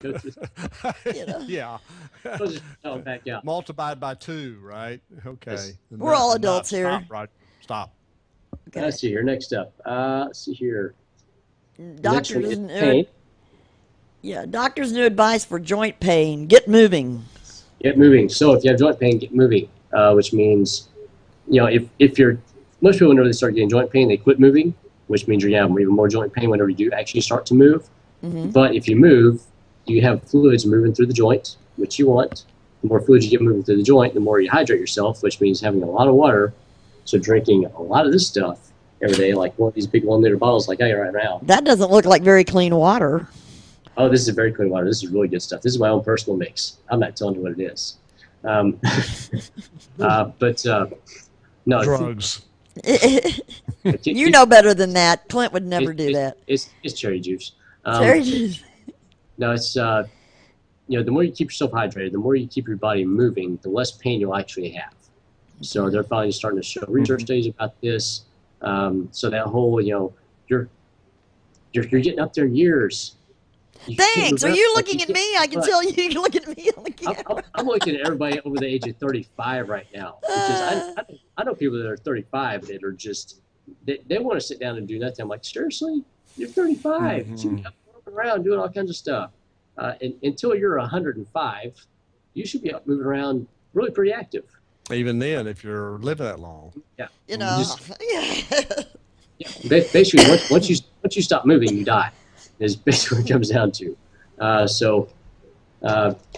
Go through, Yeah. we'll just tell them back out. Multiplied by two, right? Okay. Yes. And We're all not adults stop, here. right? Stop. Okay. Let's see here. Next up. Let's see here. Next one Doctors, is pain. yeah, doctors' new advice for joint pain: get moving. Get moving. So if you have joint pain, get moving. Which means, if you're most people whenever they start getting joint pain, they quit moving, which means you're gonna have even more joint pain whenever you do actually start to move. Mm-hmm. But if you move, you have fluids moving through the joint, which you want. The more fluids you get moving through the joint, the more you hydrate yourself, which means having a lot of water. So drinking a lot of this stuff every day, like one of these big 1 liter bottles like I got right now. That doesn't look like very clean water. Oh, this is very clean water. This is really good stuff. This is my own personal mix. I'm not telling you what it is. But no, Drugs. You know better than that. Clint would never do that. It's cherry juice. Cherry juice. No, it's the more you keep yourself hydrated, the more you keep your body moving, the less pain you'll actually have. So they're finally starting to show research studies about this. So that whole you're getting up there in years. Thanks. Are you looking at me? I can tell you're looking at me on the camera. I'm looking at everybody over the age of 35 right now. Because I know people that are 35 that are just, they want to sit down and do nothing. I'm like, seriously? You're 35. You should be up walking around doing all kinds of stuff. Until you're 105, you should be up moving around really pretty active. Even then, if you're living that long. Yeah. Basically, once you stop moving, you die. Is basically what it comes down to. Move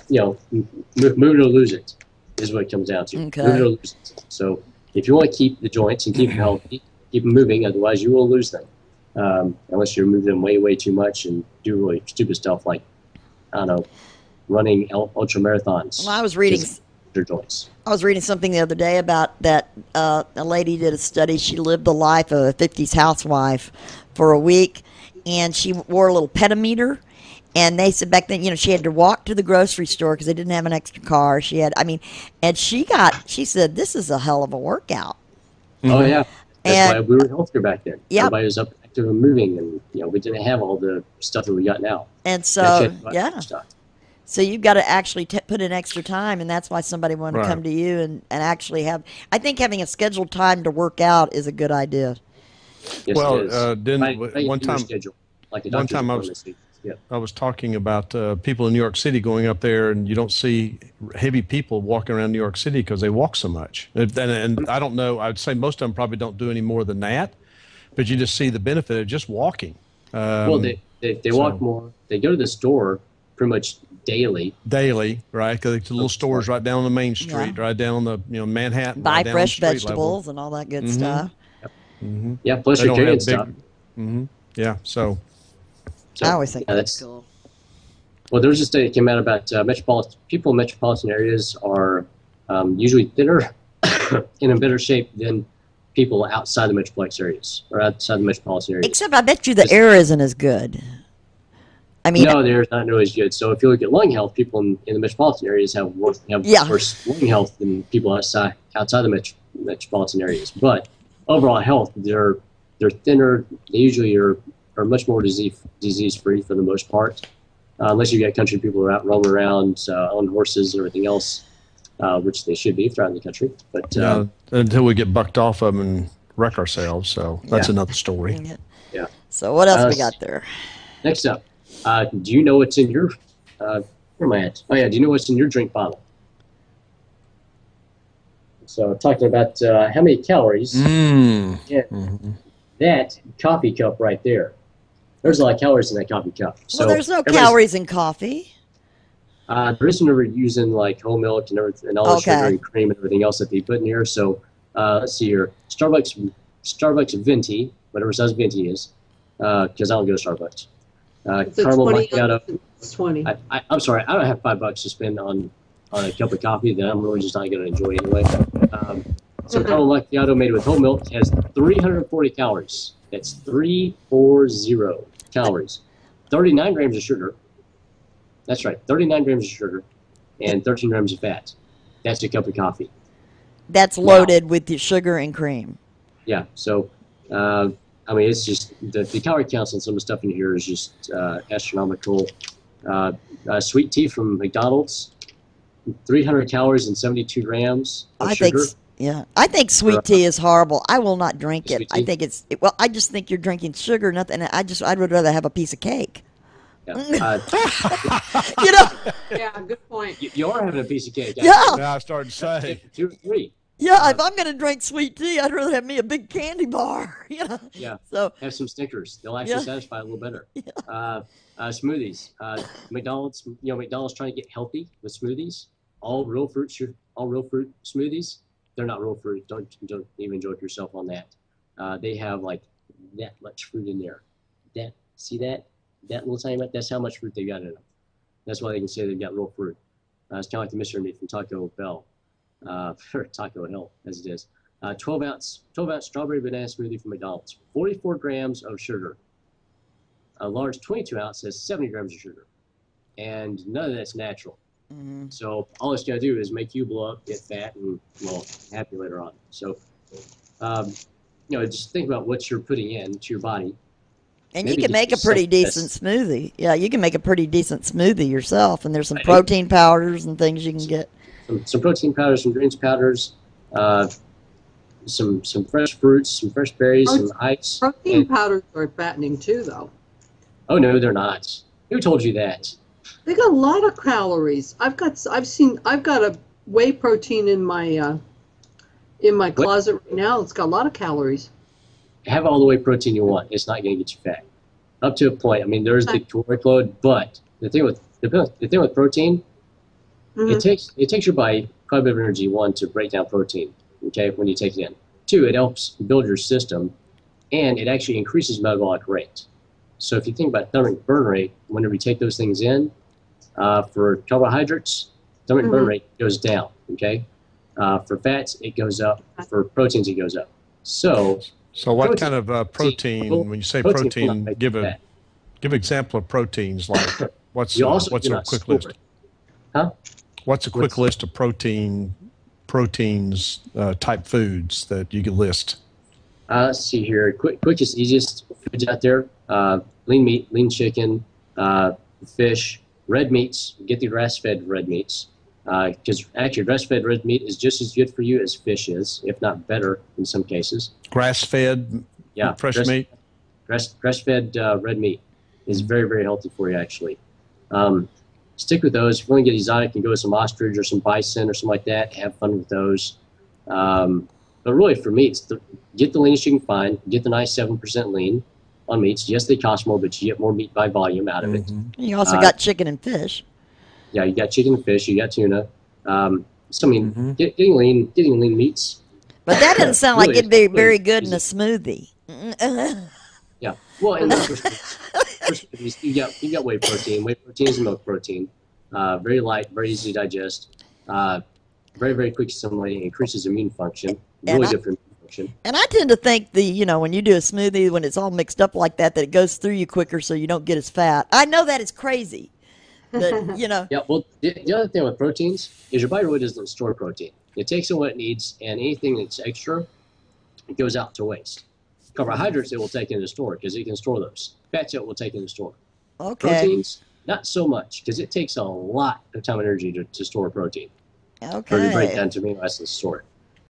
it or lose it is what it comes down to. Okay. Move it or lose it. So if you want to keep the joints and keep them healthy, keep them moving. Otherwise, you will lose them. Unless you're moving them way, way too much and do really stupid stuff like, I don't know, running ultra marathons. Well, I was reading your joints. I was reading something the other day about that a lady did a study. She lived the life of a 50s housewife for a week, and she wore a little petameter. And they said back then, she had to walk to the grocery store because they didn't have an extra car. And she said, this is a hell of a workout. Oh, yeah. That's why we were healthier back then. Yep. Everybody was up active and moving, and we didn't have all the stuff that we got now. And so, so you've got to actually put in extra time, and that's why somebody wanted to come to you and actually have. I think having a scheduled time to work out is a good idea. Yes, well, one time I was talking about people in New York City going up there, and you don't see heavy people walking around New York City because they walk so much. And I don't know, I'd say most of them probably don't do any more than that, but you just see the benefit of just walking. Well, they walk more. They go to the store pretty much daily, right? Because the little stores right down on the main street, right down on the Manhattan. Buy right down fresh the street vegetables level. and all that good stuff. Yeah, plus you're carrying stuff. Yeah, so I always think that's cool. Well, there was a study that came out about people in metropolitan areas are usually thinner and in better shape than people outside the metroplex areas or outside the metropolitan areas. Except I bet you the air isn't as good. I mean, no, the air is not nearly as good. So if you look at lung health, people in the metropolitan areres have worse lung health than people outside the metropolitan areas. But overall health, they're thinner. They usually are much more disease free for the most part, unless you get country people who are out roaming around on horses and everything else, which they should be if they're out in the country. But until we get bucked off of them and wreck ourselves, so that's another story. Yeah. So what else we got there? Next up, do you know what's in your? Where am I at? Oh yeah, do you know what's in your drink bottle? So talking about how many calories in that coffee cup right there. There's a lot of calories in that coffee cup. So there's no calories in coffee. There isn't ever using like whole milk and everything, and all the sugar and cream and everything else that they put in here. So let's see here, Starbucks Venti, whatever size Venti is, because I don't go to Starbucks. Caramel macchiato. It's 20. I'm sorry, I don't have $5 to spend on a cup of coffee that I'm really just not going to enjoy anyway. So caramel macchiato made with whole milk has 340 calories. That's 340 calories. 39 grams of sugar. That's right, 39 grams of sugar and 13 grams of fat. That's a cup of coffee. That's loaded with the sugar and cream. Yeah, so, I mean, it's just, the calorie counts on some of the stuff in here is just astronomical. Sweet tea from McDonald's, 300 calories and 72 grams of sugar. I think sweet tea is horrible. I will not drink it. I think I just think you're drinking sugar, nothing. I'd rather have a piece of cake. Yeah. Yeah, good point. You are having a piece of cake. Yeah. I started to say 2 or 3. Yeah, if I'm going to drink sweet tea, I'd rather have me a big candy bar. Yeah. So have some Snickers. They'll actually satisfy a little better. Yeah. Smoothies. McDonald's. McDonald's trying to get healthy with smoothies. All real fruit smoothies. They're not real fruit. Don't even joke yourself on that. They have like that much fruit in there. See that little tiny bit? That's how much fruit they got in them. That's why they can say they've got real fruit. It's kind of like the mystery meat from Taco Bell, or Taco Hell as it is. 12 ounce strawberry banana smoothie from McDonald's. 44 grams of sugar. A large 22 ounce has 70 grams of sugar, and none of that's natural. Mm-hmm. So all it's going to do is make you blow up, get fat, and happy later on. So, just think about what you're putting into your body. And you can make a pretty decent smoothie. Yeah, you can make a pretty decent smoothie yourself, and there's some protein powders and things you can get. Some protein powders, some greens powders, some fresh fruits, some fresh berries, some ice. Protein powders are fattening too, though. Oh no, they're not. Who told you that? They got a lot of calories. I've got a whey protein in my closet right now. It's got a lot of calories. Have all the whey protein you want. It's not going to get you fat. Up to a point. I mean, there's the caloric load, but the thing with protein, it takes your body quite a bit of energy. 1, to break down protein. Okay, when you take it in. 2, it helps build your system, and it actually increases metabolic rate. So if you think about thermic burn rate, whenever you take those things in, for carbohydrates, thermic burn rate goes down. Okay, for fats it goes up. For proteins it goes up. So what kind of protein? When you say protein, give an example of proteins. Like what's a quick list? Huh? What's a quick list of proteins type foods that you can list? Let's see here. Quickest, easiest foods out there: lean meat, lean chicken, fish, red meats. Get the grass-fed red meats, because actually grass-fed red meat is just as good for you as fish is, if not better in some cases. Grass-fed, fresh meat. Grass-fed red meat is very, very healthy for you, actually. Stick with those. If you want to get exotic, you can go with some ostrich or some bison or something like that. Have fun with those. But really, for meats, get the leanest you can find. Get the nice 7% lean on meats. Yes, they cost more, but you get more meat by volume out of it. You also got chicken and fish. Yeah, you got chicken and fish. You got tuna. Getting lean meats. But that doesn't sound like it'd be very good in a smoothie. Yeah. Well, and first you got whey protein. Whey protein is milk protein. Very light, very easy to digest. Very, very quick assimilating. Increases immune function. Really good for immune function. And I tend to think when you do a smoothie, when it's all mixed up like that it goes through you quicker so you don't get as fat. I know that is crazy. But, Yeah, well, the other thing with proteins is your body really doesn't store protein. It takes in what it needs, and anything that's extra, it goes out to waste. Carbohydrates, it will take in the store because it can store those. Fats, it will take in the store. Okay. Proteins, not so much because it takes a lot of time and energy to store protein. Okay. Or to break down to amino acids to store it.